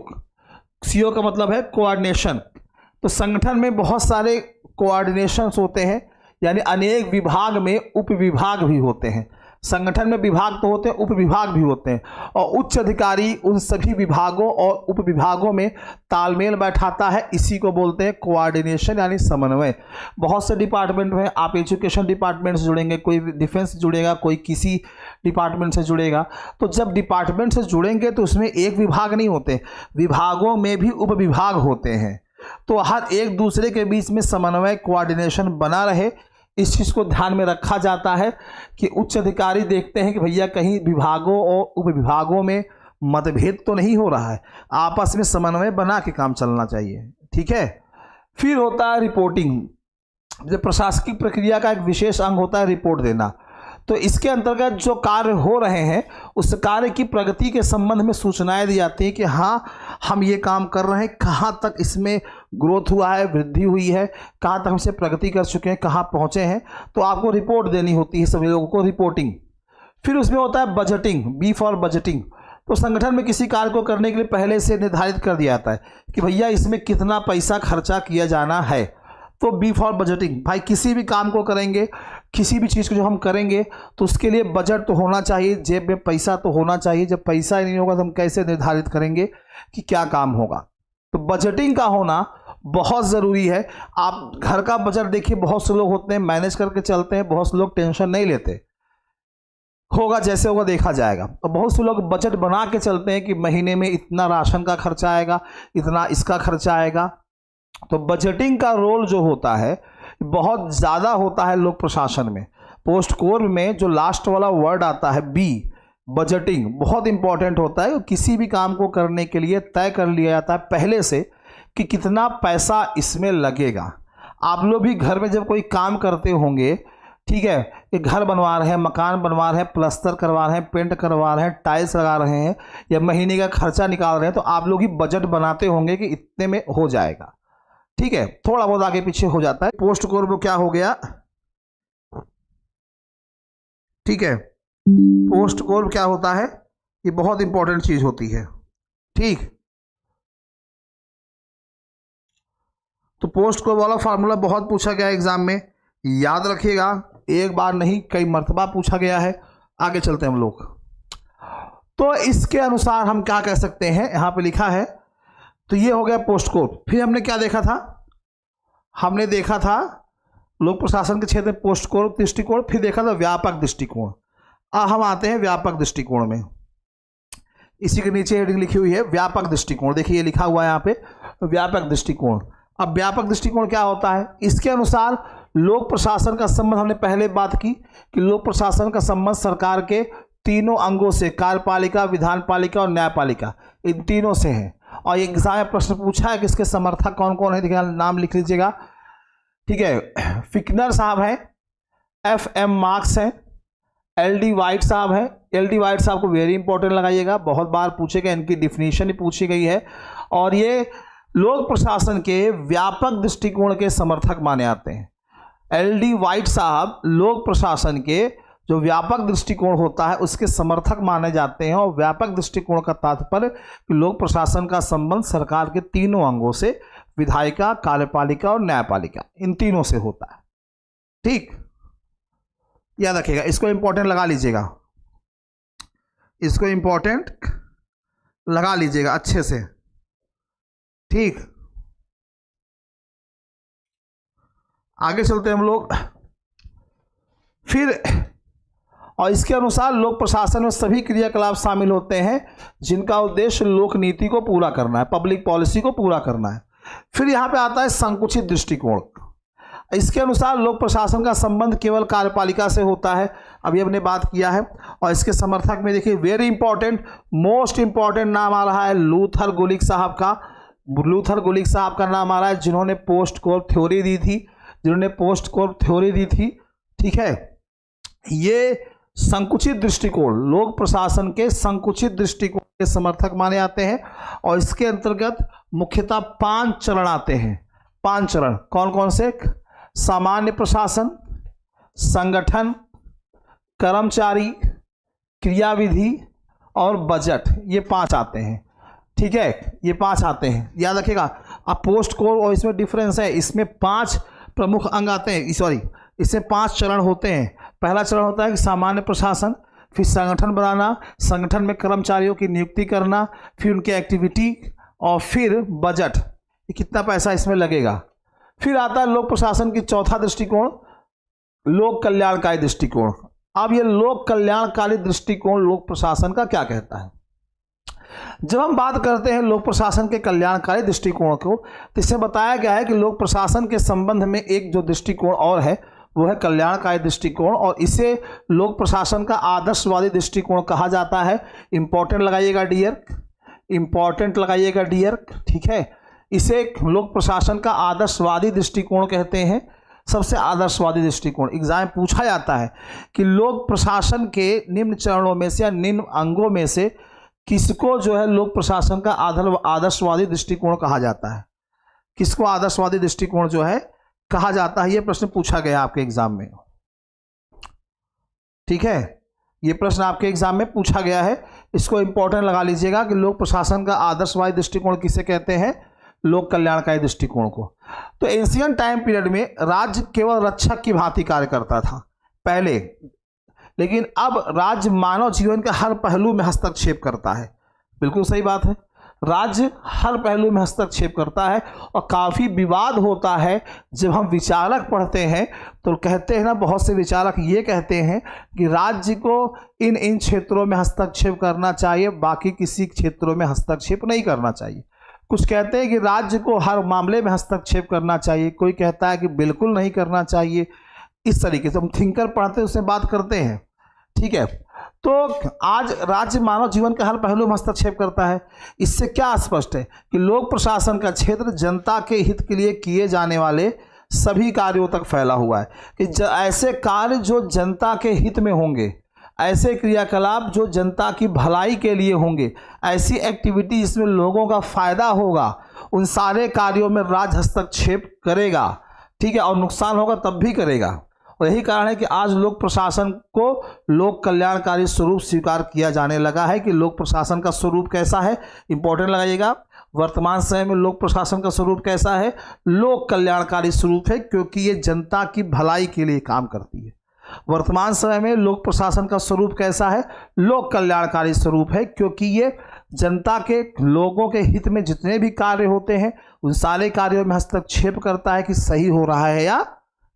सीओ का मतलब है कोऑर्डिनेशन। तो संगठन में बहुत सारे कोऑर्डिनेशंस होते हैं, यानी अनेक विभाग में उप विभाग भी होते हैं। संगठन में विभाग तो होते हैं, उप विभाग भी होते हैं, और उच्च अधिकारी उन सभी विभागों और उप विभागों में तालमेल बैठाता है। इसी को बोलते हैं कोऑर्डिनेशन यानी समन्वय। बहुत से डिपार्टमेंट में, आप एजुकेशन डिपार्टमेंट से जुड़ेंगे, कोई डिफेंस से जुड़ेगा, कोई किसी डिपार्टमेंट से जुड़ेगा। तो जब डिपार्टमेंट से जुड़ेंगे तो उसमें एक विभाग नहीं होते, विभागों में भी उप विभाग होते हैं। तो हर एक दूसरे के बीच में समन्वय, कोऑर्डिनेशन बना रहे, इस चीज़ को ध्यान में रखा जाता है कि उच्च अधिकारी देखते हैं कि भैया कहीं विभागों और उप विभागों में मतभेद तो नहीं हो रहा है, आपस में समन्वय बना के काम चलना चाहिए, ठीक है। फिर होता है रिपोर्टिंग। जब प्रशासकीय प्रक्रिया का एक विशेष अंग होता है रिपोर्ट देना, तो इसके अंतर्गत जो कार्य हो रहे हैं उस कार्य की प्रगति के संबंध में सूचनाएं दी जाती हैं कि हाँ हम ये काम कर रहे हैं, कहाँ तक इसमें ग्रोथ हुआ है, वृद्धि हुई है, कहाँ तक हमसे प्रगति कर चुके हैं, कहाँ पहुँचे हैं। तो आपको रिपोर्ट देनी होती है सभी लोगों को, रिपोर्टिंग। फिर उसमें होता है बजटिंग, बी फॉर बजटिंग। तो संगठन में किसी कार्य को करने के लिए पहले से निर्धारित कर दिया जाता है कि भैया इसमें कितना पैसा खर्चा किया जाना है। तो बी फॉर बजटिंग, भाई किसी भी काम को करेंगे, किसी भी चीज़ को जो हम करेंगे तो उसके लिए बजट तो होना चाहिए, जेब में पैसा तो होना चाहिए। जब पैसा ही नहीं होगा तो हम कैसे निर्धारित करेंगे कि क्या काम होगा। तो बजटिंग का होना बहुत ज़रूरी है। आप घर का बजट देखिए, बहुत से लोग होते हैं मैनेज करके चलते हैं, बहुत से लोग टेंशन नहीं लेते, होगा जैसे होगा देखा जाएगा। और बहुत से लोग बजट बना के चलते हैं कि महीने में इतना राशन का खर्चा आएगा, इतना इसका खर्चा आएगा। तो बजटिंग का रोल जो होता है बहुत ज़्यादा होता है लोक प्रशासन में। पोस्ट कोर में जो लास्ट वाला वर्ड आता है बी, बजटिंग, बहुत इंपॉर्टेंट होता है। किसी भी काम को करने के लिए तय कर लिया जाता है पहले से कि कितना पैसा इसमें लगेगा। आप लोग भी घर में जब कोई काम करते होंगे, ठीक है, कि घर बनवा रहे हैं, मकान बनवा रहे हैं, प्लस्तर करवा रहे हैं, पेंट करवा रहे हैं, टाइल्स लगा रहे हैं, या महीने का खर्चा निकाल रहे हैं, तो आप लोग ही बजट बनाते होंगे कि इतने में हो जाएगा, ठीक है। थोड़ा बहुत आगे पीछे हो जाता है। पोस्ट कोर में क्या हो गया, ठीक है, पोस्ट कोर क्या होता है, ये बहुत इंपॉर्टेंट चीज होती है, ठीक। तो पोस्ट कोर वाला फार्मूला बहुत पूछा गया एग्जाम में, याद रखिएगा, एक बार नहीं कई मर्तबा पूछा गया है। आगे चलते हैं हम लोग। तो इसके अनुसार हम क्या कह सकते हैं, यहां पे लिखा है। तो ये हो गया पोस्ट कोर। फिर हमने क्या देखा था, हमने देखा था लोक प्रशासन के क्षेत्र में पोस्ट कोर दृष्टिकोण, फिर देखा था व्यापक दृष्टिकोण। अब हम आते हैं व्यापक दृष्टिकोण में। इसी के नीचे हेडिंग लिखी हुई है व्यापक दृष्टिकोण, देखिए ये लिखा हुआ है यहाँ पे व्यापक दृष्टिकोण। अब व्यापक दृष्टिकोण क्या होता है, इसके अनुसार लोक प्रशासन का संबंध, हमने पहले बात की कि लोक प्रशासन का संबंध सरकार के तीनों अंगों से, कार्यपालिका, विधानपालिका और न्यायपालिका, इन तीनों से है। और एग्जाम में प्रश्न पूछा है कि इसके समर्थक कौन कौन है, देखिए नाम लिख लीजिएगा, ठीक है। फिकनर साहब हैं, FM मार्क्स हैं, LD वाइट साहब हैं। LD वाइट साहब को वेरी इंपॉर्टेंट लगाइएगा, बहुत बार पूछेगा, इनकी डिफिनीशन ही पूछी गई है। और ये लोक प्रशासन के व्यापक दृष्टिकोण के समर्थक माने जाते हैं। LD वाइट साहब लोक प्रशासन के जो व्यापक दृष्टिकोण होता है उसके समर्थक माने जाते हैं। और व्यापक दृष्टिकोण का तात्पर्य कि लोक प्रशासन का संबंध सरकार के तीनों अंगों से, विधायिका, कार्यपालिका और न्यायपालिका, इन तीनों से होता है, ठीक, याद रखिएगा। इसको इंपॉर्टेंट लगा लीजिएगा, इसको इंपॉर्टेंट लगा लीजिएगा अच्छे से, ठीक। आगे चलते हैं हम लोग। फिर और इसके अनुसार लोक प्रशासन में सभी क्रियाकलाप शामिल होते हैं जिनका उद्देश्य लोक नीति को पूरा करना है, पब्लिक पॉलिसी को पूरा करना है। फिर यहाँ पे आता है संकुचित दृष्टिकोण। इसके अनुसार लोक प्रशासन का संबंध केवल कार्यपालिका से होता है, अभी हमने बात किया है। और इसके समर्थक में देखिए वेरी इंपॉर्टेंट, मोस्ट इंपॉर्टेंट नाम आ रहा है लूथर गुलिक साहब का। लूथर गुलिक साहब का नाम आ रहा है जिन्होंने पोस्ट कोर थ्योरी दी थी, जिन्होंने पोस्ट कोर थ्योरी दी थी, ठीक है। ये संकुचित दृष्टिकोण, लोक प्रशासन के संकुचित दृष्टिकोण के समर्थक माने जाते हैं और इसके अंतर्गत मुख्यतः 5 चरण आते हैं। 5 चरण कौन कौन से? सामान्य प्रशासन, संगठन, कर्मचारी, क्रियाविधि और बजट, ये 5 आते हैं, ठीक है। ये 5 आते हैं, याद रखिएगा। अब पोस्ट कोर और इसमें डिफरेंस है, इसमें 5 प्रमुख अंग आते हैं, सॉरी इसमें 5 चरण होते हैं। पहला चरण होता है कि सामान्य प्रशासन, फिर संगठन बनाना, संगठन में कर्मचारियों की नियुक्ति करना, फिर उनकी एक्टिविटी और फिर बजट, ये कितना पैसा इसमें लगेगा। फिर आता है लोक प्रशासन की चौथा दृष्टिकोण, लोक कल्याणकारी दृष्टिकोण। अब ये लोक कल्याणकारी दृष्टिकोण लोक प्रशासन का क्या कहता है? जब हम बात करते हैं लोक प्रशासन के कल्याणकारी दृष्टिकोण को, तो इसमें बताया गया है कि लोक प्रशासन के संबंध में एक जो दृष्टिकोण और है वो है कल्याणकारी दृष्टिकोण, और इसे लोक प्रशासन का आदर्शवादी दृष्टिकोण कहा जाता है। इंपॉर्टेंट लगाइएगा डियर, इंपॉर्टेंट लगाइएगा डियर, ठीक है। इसे लोक प्रशासन का आदर्शवादी दृष्टिकोण कहते हैं, सबसे आदर्शवादी दृष्टिकोण। एग्जाम पूछा जाता है कि लोक प्रशासन के निम्न चरणों में से या निम्न अंगों में से किसको जो है लोक प्रशासन का आदर्शवादी दृष्टिकोण कहा जाता है, किसको आदर्शवादी दृष्टिकोण जो है कहा जाता है। यह प्रश्न पूछा गया आपके एग्जाम में, ठीक है। यह प्रश्न आपके एग्जाम में पूछा गया है, इसको इंपॉर्टेंट लगा लीजिएगा कि लोक प्रशासन का आदर्शवादी दृष्टिकोण किसे कहते हैं? लोक कल्याणकारी दृष्टिकोण को। तो एंशियंट टाइम पीरियड में राज्य केवल रक्षक की भांति कार्य करता था पहले, लेकिन अब राज्य मानव जीवन के हर पहलू में हस्तक्षेप करता है। बिल्कुल सही बात है, राज्य हर पहलू में हस्तक्षेप करता है और काफ़ी विवाद होता है। जब हम विचारक पढ़ते हैं तो कहते हैं ना, बहुत से विचारक ये कहते हैं कि राज्य को इन क्षेत्रों में हस्तक्षेप करना चाहिए, बाकी किसी क्षेत्रों में हस्तक्षेप नहीं करना चाहिए। कुछ कहते हैं कि राज्य को हर मामले में हस्तक्षेप करना चाहिए, कोई कहता है कि बिल्कुल नहीं करना चाहिए। इस तरीके से हम थिंकर पढ़ते हैं, उससे बात करते हैं, ठीक है। तो आज राज्य मानव जीवन के हर पहलू में हस्तक्षेप करता है। इससे क्या स्पष्ट है कि लोक प्रशासन का क्षेत्र जनता के हित के लिए किए जाने वाले सभी कार्यों तक फैला हुआ है, कि ऐसे कार्य जो जनता के हित में होंगे, ऐसे क्रियाकलाप जो जनता की भलाई के लिए होंगे, ऐसी एक्टिविटी जिसमें लोगों का फायदा होगा, उन सारे कार्यों में राज्य हस्तक्षेप करेगा, ठीक है। और नुकसान होगा तब भी करेगा। और यही कारण है कि आज लोक प्रशासन को लोक कल्याणकारी स्वरूप स्वीकार किया जाने लगा है। कि लोक प्रशासन का स्वरूप कैसा है, इंपॉर्टेंट लगाइएगा। वर्तमान समय में लोक प्रशासन का स्वरूप कैसा है? लोक कल्याणकारी स्वरूप है, क्योंकि ये जनता की भलाई के लिए काम करती है। वर्तमान समय में लोक प्रशासन का स्वरूप कैसा है? लोक कल्याणकारी स्वरूप है, क्योंकि ये जनता के, लोगों के हित में जितने भी कार्य होते हैं उन सारे कार्यों में हस्तक्षेप करता है कि सही हो रहा है या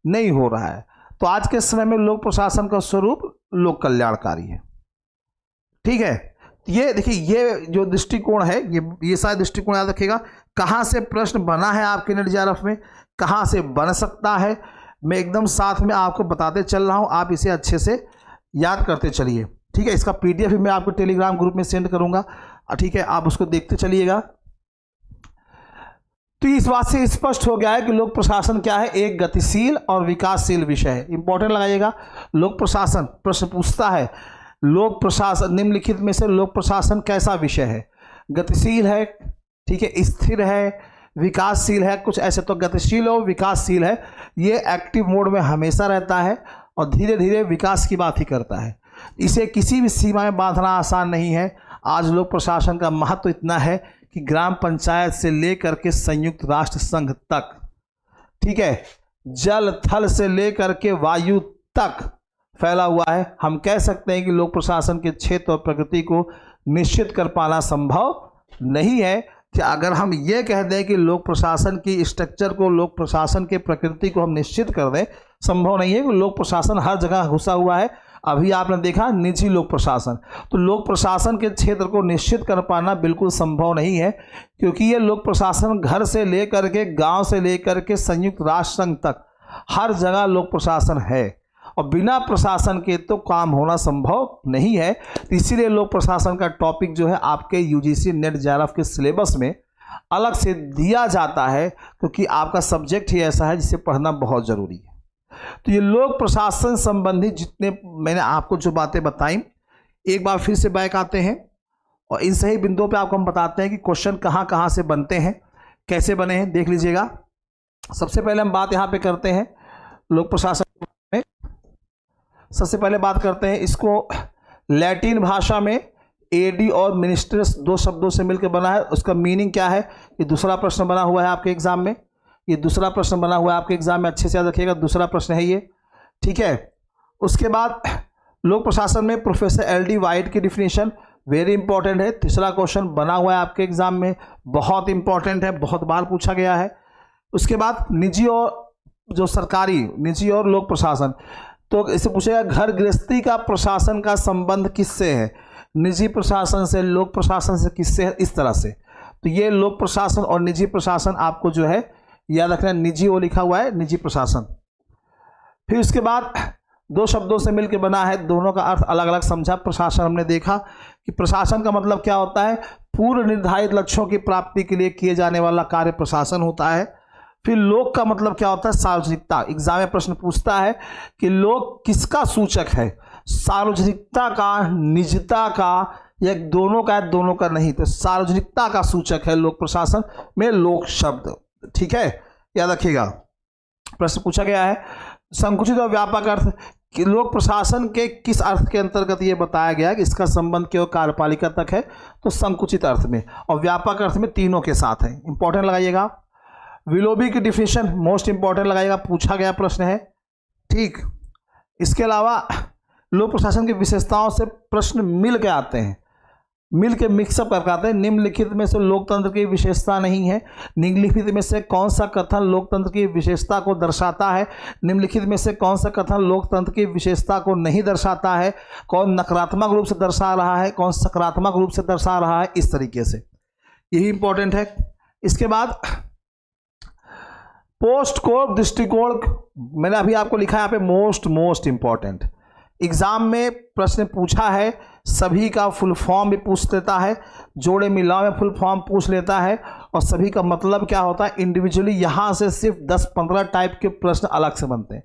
नहीं हो रहा है। तो आज के समय में लोक प्रशासन का स्वरूप लोक कल्याणकारी है, ठीक है। ये देखिए, ये जो दृष्टिकोण है, ये सारे दृष्टिकोण याद रखिएगा। कहाँ से प्रश्न बना है आपके नेट जेआरएफ में, कहाँ से बन सकता है, मैं एकदम साथ में आपको बताते चल रहा हूँ, आप इसे अच्छे से याद करते चलिए, ठीक है। इसका PDF भी मैं आपको टेलीग्राम ग्रुप में सेंड करूँगा, ठीक है, आप उसको देखते चलिएगा। तो इस बात से स्पष्ट हो गया है कि लोक प्रशासन क्या है? एक गतिशील और विकासशील विषय है। इंपॉर्टेंट लगाइएगा। लोक प्रशासन, प्रश्न पूछता है लोक प्रशासन, निम्नलिखित में से लोक प्रशासन कैसा विषय है? गतिशील है, ठीक है, स्थिर है, विकासशील है, कुछ ऐसे। तो गतिशील और विकासशील है, ये एक्टिव मोड में हमेशा रहता है और धीरे धीरे विकास की बात ही करता है। इसे किसी भी सीमा में बांधना आसान नहीं है। आज लोक प्रशासन का महत्व इतना है कि ग्राम पंचायत से लेकर के संयुक्त राष्ट्र संघ तक, ठीक है, जल थल से लेकर के वायु तक फैला हुआ है। हम कह सकते हैं कि लोक प्रशासन के क्षेत्र और प्रकृति को निश्चित कर पाना संभव नहीं है। कि अगर हम ये कह दें कि लोक प्रशासन की स्ट्रक्चर को, लोक प्रशासन के प्रकृति को हम निश्चित कर दें, संभव नहीं है। कि लोक प्रशासन हर जगह घुसा हुआ है। अभी आपने देखा निजी लोक प्रशासन, तो लोक प्रशासन के क्षेत्र को निश्चित कर पाना बिल्कुल संभव नहीं है, क्योंकि ये लोक प्रशासन घर से लेकर के, गांव से लेकर के संयुक्त राष्ट्र संघ तक हर जगह लोक प्रशासन है, और बिना प्रशासन के तो काम होना संभव नहीं है। इसीलिए लोक प्रशासन का टॉपिक जो है आपके UGC नेट जेआरएफ के सिलेबस में अलग से दिया जाता है, क्योंकि आपका सब्जेक्ट ही ऐसा है जिसे पढ़ना बहुत ज़रूरी है। तो ये लोक प्रशासन संबंधी जितने मैंने आपको जो बातें बताई, एक बार फिर से बैक आते हैं और इन सही बिंदुओं पे आपको हम बताते हैं कि क्वेश्चन कहाँ कहाँ से बनते हैं, कैसे बने हैं, देख लीजिएगा। सबसे पहले हम बात यहाँ पे करते हैं लोक प्रशासन में। सबसे पहले बात करते हैं, इसको लैटिन भाषा में एडी और मिनिस्ट्रस दो शब्दों से मिलकर बना है। उसका मीनिंग क्या है, ये दूसरा प्रश्न बना हुआ है आपके एग्जाम में। ये दूसरा प्रश्न बना हुआ है आपके एग्जाम में, अच्छे से याद रखिएगा, दूसरा प्रश्न है ये, ठीक है। उसके बाद लोक प्रशासन में प्रोफेसर एल.डी. वाइट की डिफिनीशन वेरी इंपॉर्टेंट है। तीसरा क्वेश्चन बना हुआ है आपके एग्जाम में, बहुत इंपॉर्टेंट है, बहुत बार पूछा गया है। उसके बाद निजी और जो सरकारी, निजी और लोक प्रशासन, तो इसे पूछेगा घर गृहस्थी का प्रशासन का संबंध किससे है, निजी प्रशासन से, लोक प्रशासन से, किससे है, इस तरह से। तो ये लोक प्रशासन और निजी प्रशासन आपको जो है याद रखना, निजी वो लिखा हुआ है, निजी प्रशासन। फिर उसके बाद दो शब्दों से मिलकर बना है, दोनों का अर्थ अलग अलग समझा। प्रशासन हमने देखा कि प्रशासन का मतलब क्या होता है, पूर्व निर्धारित लक्ष्यों की प्राप्ति के लिए किए जाने वाला कार्य प्रशासन होता है। फिर लोक का मतलब क्या होता है, सार्वजनिकता। एग्जाम में प्रश्न पूछता है कि लोक किसका सूचक है, सार्वजनिकता का, निजता का, या दोनों का, दोनों का नहीं, तो सार्वजनिकता का सूचक है लोक प्रशासन में लोक शब्द, ठीक है, याद रखिएगा। प्रश्न पूछा गया है संकुचित और व्यापक अर्थ कि लोक प्रशासन के किस अर्थ के अंतर्गत ये बताया गया कि इसका संबंध केवल कार्यपालिका तक है, तो संकुचित अर्थ में, और व्यापक अर्थ में तीनों के साथ है। इंपॉर्टेंट लगाइएगा। विलोबी की डिफिनेशन मोस्ट इंपॉर्टेंट लगाइएगा, पूछा गया प्रश्न है, ठीक। इसके अलावा लोक प्रशासन की विशेषताओं से प्रश्न मिल के आते हैं, मिल के मिक्सअप करके आते हैं। निम्नलिखित में से लोकतंत्र की विशेषता नहीं है, निम्नलिखित में से कौन सा कथन लोकतंत्र की विशेषता को दर्शाता है, निम्नलिखित में से कौन सा कथन लोकतंत्र की विशेषता को नहीं दर्शाता है, कौन नकारात्मक रूप से दर्शा रहा है, कौन सकारात्मक रूप से दर्शा रहा है, इस तरीके से, यही इंपॉर्टेंट है। इसके बाद पोस्ट कोड दृष्टिकोण, मैंने अभी आपको लिखा है यहाँ पे मोस्ट इंपॉर्टेंट। एग्जाम में प्रश्न पूछा है, सभी का फुल फॉर्म भी पूछ लेता है, जोड़े मिलाओ में फुल फॉर्म पूछ लेता है, और सभी का मतलब क्या होता है इंडिविजुअली। यहाँ से सिर्फ 10-15 टाइप के प्रश्न अलग से बनते हैं।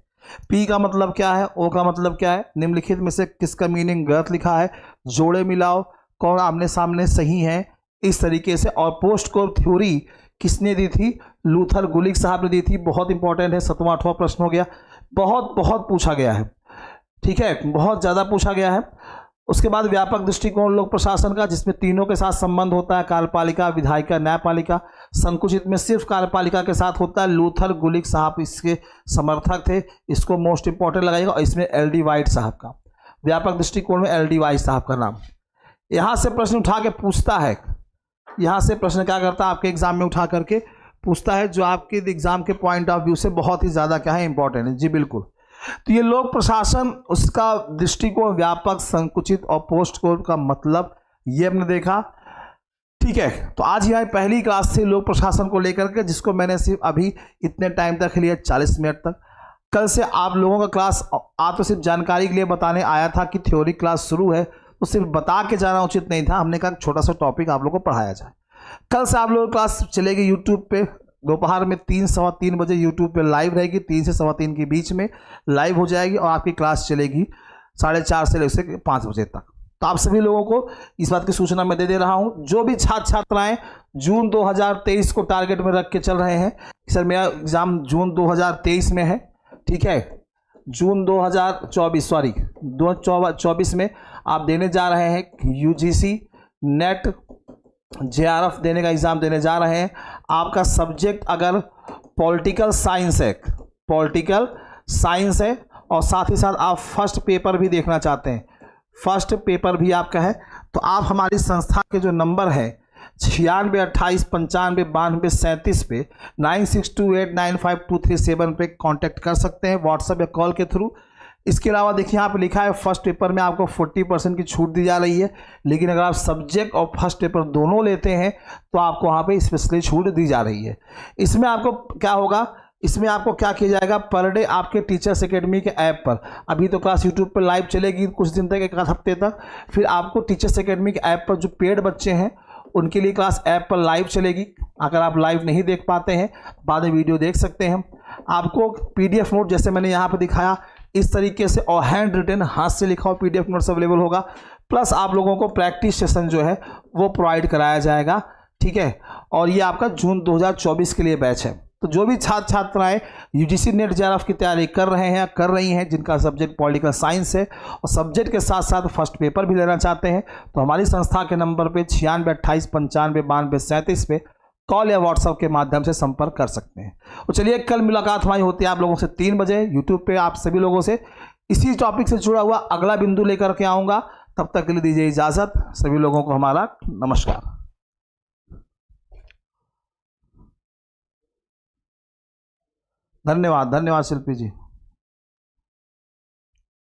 पी का मतलब क्या है, ओ का मतलब क्या है, निम्नलिखित में से किसका मीनिंग गलत लिखा है, जोड़े मिलाओ, कौन आमने सामने सही है, इस तरीके से। और पोस्ट कोड थ्योरी किसने दी थी, लूथर गुलिक साहब ने दी थी, बहुत इंपॉर्टेंट है, 7वां 8वां प्रश्न हो गया, बहुत पूछा गया है, ठीक है, बहुत ज़्यादा पूछा गया है। उसके बाद व्यापक दृष्टिकोण लोक प्रशासन का, जिसमें तीनों के साथ संबंध होता है, कार्यपालिका, विधायिका, न्यायपालिका। संकुचित में सिर्फ कार्यपालिका के साथ होता है, लूथर गुलिक साहब इसके समर्थक थे, इसको मोस्ट इंपॉर्टेंट लगाइएगा। और इसमें एल.डी. वाइट साहब का, व्यापक दृष्टिकोण में एल.डी. वाइट साहब का नाम। यहाँ से प्रश्न उठा के पूछता है, यहाँ से प्रश्न क्या करता है आपके एग्जाम में उठा करके पूछता है, जो आपके एग्जाम के पॉइंट ऑफ व्यू से बहुत ही ज़्यादा क्या है, इंपॉर्टेंट है। जी बिल्कुल। तो ये लोक प्रशासन, उसका दृष्टिकोण व्यापक, संकुचित और पोस्ट कोड का मतलब ये हमने देखा, ठीक है। तो आज यहाँ पहली क्लास थी लोक प्रशासन को लेकर के, जिसको मैंने सिर्फ अभी इतने टाइम तक लिया, 40 मिनट तक। कल से आप लोगों का क्लास, आप तो सिर्फ जानकारी के लिए बताने आया था कि थ्योरी क्लास शुरू है, तो सिर्फ बता के जाना उचित नहीं था, हमने कहा छोटा सा टॉपिक आप लोगों को पढ़ाया जाए। कल से आप लोगों की क्लास चलेगी यूट्यूब पे, दोपहर में 3-3:15 बजे यूट्यूब पे लाइव रहेगी, 3 से 3:15 के बीच में लाइव हो जाएगी, और आपकी क्लास चलेगी 4:30 से लेकर 5 बजे तक। तो आप सभी लोगों को इस बात की सूचना मैं दे रहा हूँ। जो भी छात्र छात्राएँ जून 2023 को टारगेट में रख के चल रहे हैं, सर मेरा एग्ज़ाम जून 2023 में है, ठीक है, जून 2024 में आप देने जा रहे हैं यूजीसी नेट JRF देने का एग्ज़ाम देने जा रहे हैं। आपका सब्जेक्ट अगर पॉलिटिकल साइंस है और साथ ही साथ आप फर्स्ट पेपर भी देखना चाहते हैं, फर्स्ट पेपर भी आपका है, तो आप हमारी संस्था के जो नंबर है 9628959237 पे 9628952337 पे कांटेक्ट कर सकते हैं व्हाट्सएप या कॉल के थ्रू। इसके अलावा देखिए यहाँ पे लिखा है फर्स्ट पेपर में आपको 40% की छूट दी जा रही है, लेकिन अगर आप सब्जेक्ट और फर्स्ट पेपर दोनों लेते हैं तो आपको वहाँ पे स्पेशली छूट दी जा रही है। इसमें आपको क्या होगा, इसमें आपको क्या किया जाएगा, पर डे आपके टीचर्स एकेडमी के ऐप पर, अभी तो क्लास यूट्यूब पर लाइव चलेगी कुछ दिन तक, 1 हफ्ते तक, फिर आपको टीचर्स एकेडमी के ऐप पर जो पेड बच्चे हैं उनके लिए क्लास ऐप पर लाइव चलेगी, अगर आप लाइव नहीं देख पाते हैं बाद में वीडियो देख सकते हैं। आपको PDF नोट जैसे मैंने यहाँ पर दिखाया इस तरीके से और हैंड रिटन हाथ से लिखा हुआ PDF नोट्स अवेलेबल होगा, प्लस आप लोगों को प्रैक्टिस सेशन जो है वो प्रोवाइड कराया जाएगा, ठीक है। और ये आपका जून 2024 के लिए बैच है। तो जो भी छात्र छात्राएं UGC नेट JRF की तैयारी कर रहे हैं, कर रही हैं, जिनका सब्जेक्ट पॉलिटिकल साइंस है और सब्जेक्ट के साथ साथ फर्स्ट पेपर भी लेना चाहते हैं, तो हमारी संस्था के नंबर पे 96 28 95 92 37 पे कॉल या व्हाट्सएप के माध्यम से संपर्क कर सकते हैं। तो चलिए कल मुलाकात हमारी होती है आप लोगों से 3 बजे यूट्यूब पे। आप सभी लोगों से इसी टॉपिक से जुड़ा हुआ अगला बिंदु लेकर के आऊँगा। तब तक के लिए दीजिए इजाज़त। सभी लोगों को हमारा नमस्कार। धन्यवाद, धन्यवाद शिल्पी जी।